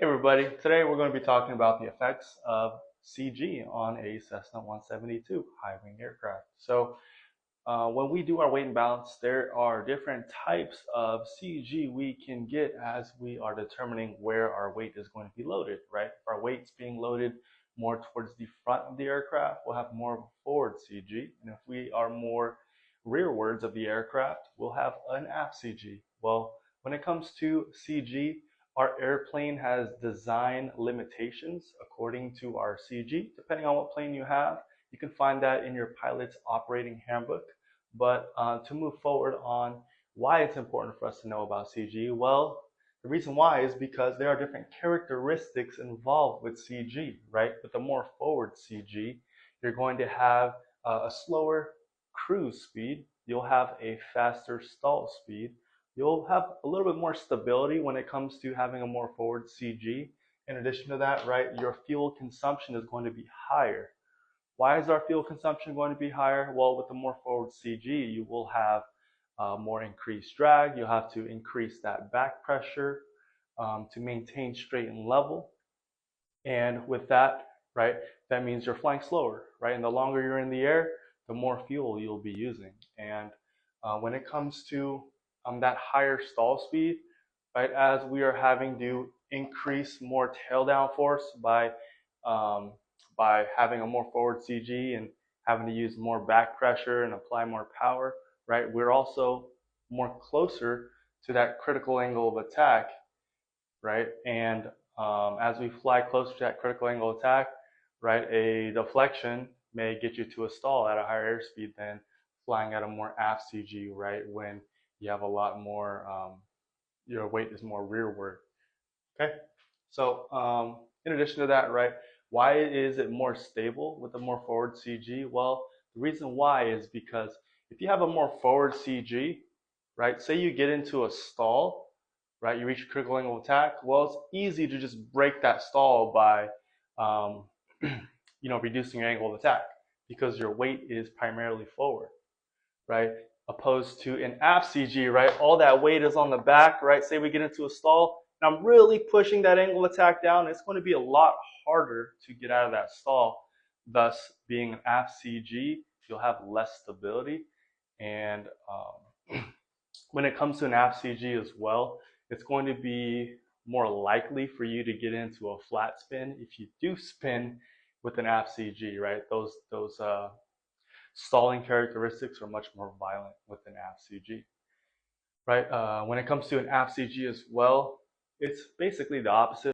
Hey everybody, today we're going to be talking about the effects of CG on a Cessna 172 high-wing aircraft. When we do our weight and balance, there are different types of CG we can get as we are determining where our weight is going to be loaded, right? If our weight's being loaded more towards the front of the aircraft, we'll have more of a forward CG. And if we are more rearwards of the aircraft, we'll have an aft CG. Well, when it comes to CG, our airplane has design limitations according to our CG. Depending on what plane you have, you can find that in your pilot's operating handbook. But to move forward on why it's important for us to know about CG, well, the reason why is because there are different characteristics involved with CG, right? With the more forward CG, you're going to have a slower cruise speed, you'll have a faster stall speed, you'll have a little bit more stability when it comes to having a more forward CG. In addition to that, right, your fuel consumption is going to be higher. Why is our fuel consumption going to be higher? Well, with the more forward CG, you will have more increased drag. You'll have to increase that back pressure to maintain straight and level. And with that, right, that means you're flying slower, right? And the longer you're in the air, the more fuel you'll be using. And when it comes to that higher stall speed, right, as we are having to increase more tail down force by having a more forward CG and having to use more back pressure and apply more power, right, we're also more closer to that critical angle of attack, right? And as we fly closer to that critical angle of attack, right, a deflection may get you to a stall at a higher airspeed than flying at a more aft CG, right, when you have a lot more, your weight is more rearward. Okay, so in addition to that, right, why is it more stable with a more forward CG? Well, the reason why is because if you have a more forward CG, right, say you get into a stall, right, you reach a critical angle of attack, well, it's easy to just break that stall by, um, reducing your angle of attack because your weight is primarily forward, right? Opposed to an aft CG, right? All that weight is on the back, right? Say we get into a stall, and I'm really pushing that angle of attack down. It's going to be a lot harder to get out of that stall. Thus, being an aft CG, you'll have less stability. And when it comes to an aft CG as well, it's going to be more likely for you to get into a flat spin if you do spin with an aft CG, right? Those stalling characteristics are much more violent with an aft CG, right? When it comes to an aft CG as well, it's basically the opposite.